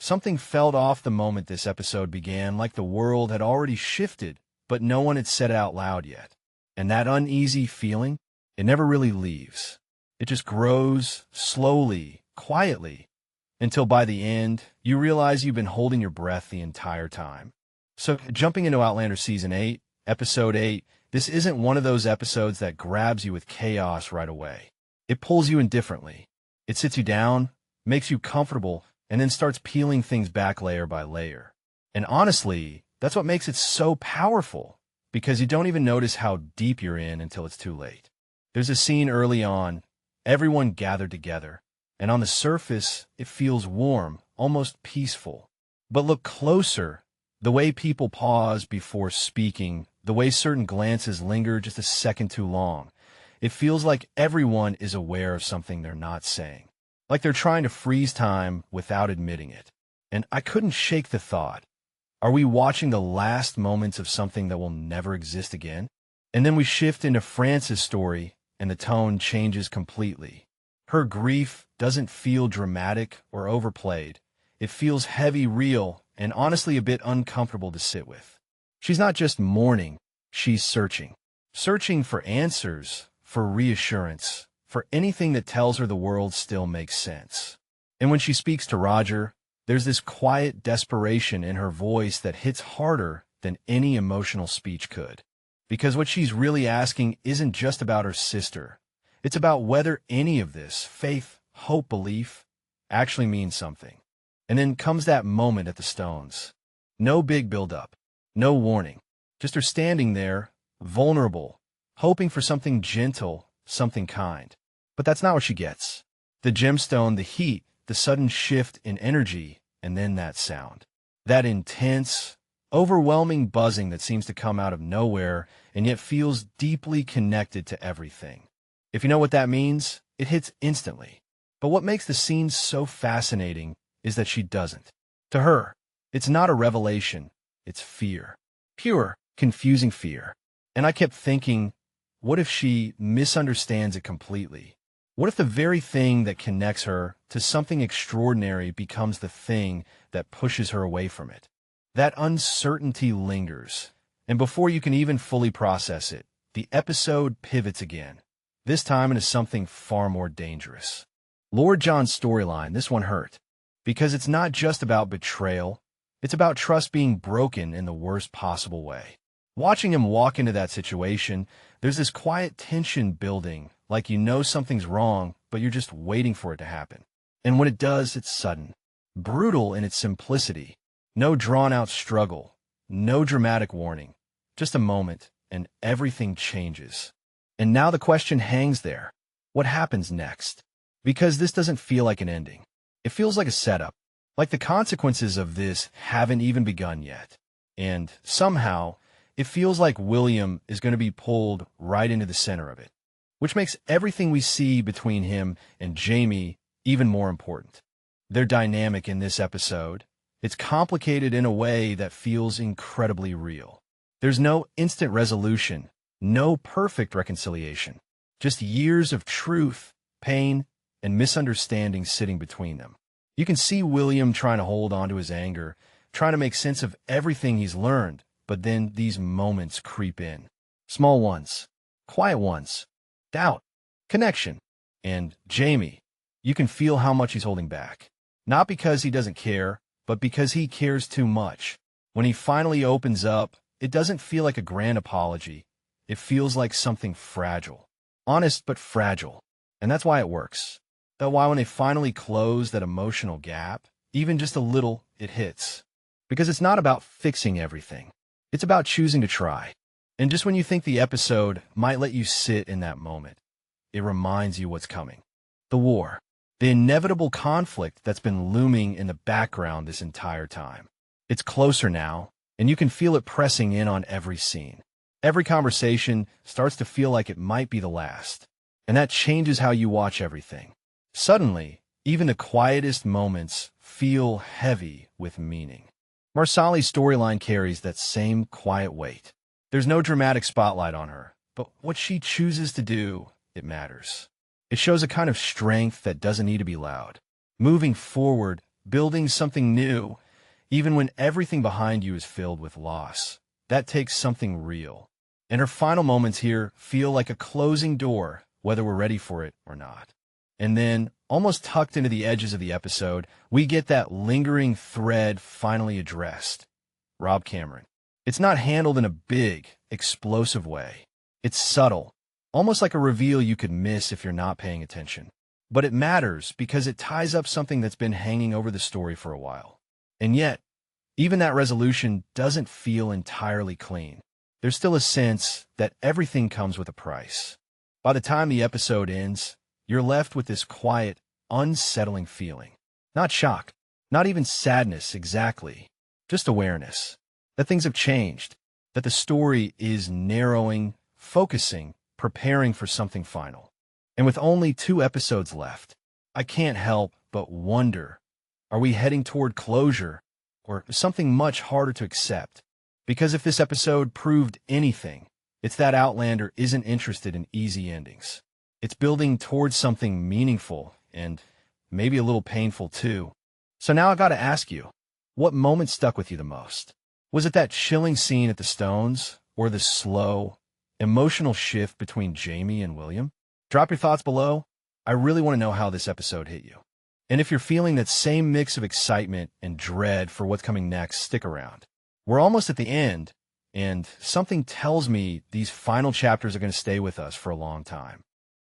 Something felt off the moment this episode began, like the world had already shifted, but no one had said it out loud yet. And that uneasy feeling, it never really leaves. It just grows slowly, quietly, until by the end, you realize you've been holding your breath the entire time. So, jumping into Outlander Season 8, Episode 8, this isn't one of those episodes that grabs you with chaos right away. It pulls you in differently. It sits you down, makes you comfortable, and then starts peeling things back layer by layer. And honestly, that's what makes it so powerful, because you don't even notice how deep you're in until it's too late. There's a scene early on, everyone gathered together, and on the surface, it feels warm, almost peaceful. But look closer, the way people pause before speaking, the way certain glances linger just a second too long. It feels like everyone is aware of something they're not saying, like they're trying to freeze time without admitting it. And I couldn't shake the thought, are we watching the last moments of something that will never exist again? And then we shift into France's story, and the tone changes completely. Her grief doesn't feel dramatic or overplayed. It feels heavy, real, and honestly a bit uncomfortable to sit with. She's not just mourning, she's searching. Searching for answers, for reassurance, for anything that tells her the world still makes sense. And when she speaks to Roger, there's this quiet desperation in her voice that hits harder than any emotional speech could. Because what she's really asking isn't just about her sister. It's about whether any of this, faith, hope, belief, actually means something. And then comes that moment at the Stones. No big build-up, no warning. Just her standing there, vulnerable, hoping for something gentle, something kind. But that's not what she gets. The gemstone, the heat, the sudden shift in energy, and then that sound. That intense, overwhelming buzzing that seems to come out of nowhere and yet feels deeply connected to everything. If you know what that means, it hits instantly. But what makes the scene so fascinating is that she doesn't. To her, it's not a revelation, it's fear. Pure, confusing fear. And I kept thinking, what if she misunderstands it completely? What if the very thing that connects her to something extraordinary becomes the thing that pushes her away from it? That uncertainty lingers, and before you can even fully process it, the episode pivots again, this time into something far more dangerous. Lord John's storyline, this one hurt, because it's not just about betrayal, it's about trust being broken in the worst possible way. Watching him walk into that situation, there's this quiet tension building, like you know something's wrong, but you're just waiting for it to happen. And when it does, it's sudden, brutal in its simplicity. No drawn-out struggle, no dramatic warning, just a moment, and everything changes. And now the question hangs there. What happens next? Because this doesn't feel like an ending. It feels like a setup, like the consequences of this haven't even begun yet. And somehow, it feels like William is going to be pulled right into the center of it, which makes everything we see between him and Jamie even more important. Their dynamic in this episode, it's complicated in a way that feels incredibly real. There's no instant resolution, no perfect reconciliation, just years of truth, pain, and misunderstanding sitting between them. You can see William trying to hold on to his anger, trying to make sense of everything he's learned, but then these moments creep in. Small ones, quiet ones, doubt, connection. And Jamie, you can feel how much he's holding back. Not because he doesn't care, but because he cares too much. When he finally opens up, it doesn't feel like a grand apology. It feels like something fragile. Honest but fragile. And that's why it works. That's why when they finally close that emotional gap, even just a little, it hits. Because it's not about fixing everything. It's about choosing to try. And just when you think the episode might let you sit in that moment, it reminds you what's coming. The war. The inevitable conflict that's been looming in the background this entire time. It's closer now, and you can feel it pressing in on every scene. Every conversation starts to feel like it might be the last. And that changes how you watch everything. Suddenly, even the quietest moments feel heavy with meaning. Marsali's storyline carries that same quiet weight. There's no dramatic spotlight on her, but what she chooses to do, it matters. It shows a kind of strength that doesn't need to be loud. Moving forward building something new, even when everything behind you is filled with loss. That takes something real. And her final moments here feel like a closing door, whether we're ready for it or not. And then, almost tucked into the edges of the episode, we get that lingering thread finally addressed. Rob Cameron. It's not handled in a big, explosive way. It's subtle, almost like a reveal you could miss if you're not paying attention. But it matters because it ties up something that's been hanging over the story for a while. And yet, even that resolution doesn't feel entirely clean. There's still a sense that everything comes with a price. By the time the episode ends, you're left with this quiet, unsettling feeling. Not shock, not even sadness exactly, just awareness. That things have changed, that the story is narrowing, focusing, preparing for something final. And with only 2 episodes left, I can't help but wonder, are we heading toward closure or something much harder to accept? Because if this episode proved anything, it's that Outlander isn't interested in easy endings. It's building towards something meaningful and maybe a little painful too. So now I gotta ask you, what moment stuck with you the most? Was it that chilling scene at the Stones or the slow, emotional shift between Jamie and William? Drop your thoughts below. I really want to know how this episode hit you. And if you're feeling that same mix of excitement and dread for what's coming next, stick around. We're almost at the end, and something tells me these final chapters are going to stay with us for a long time.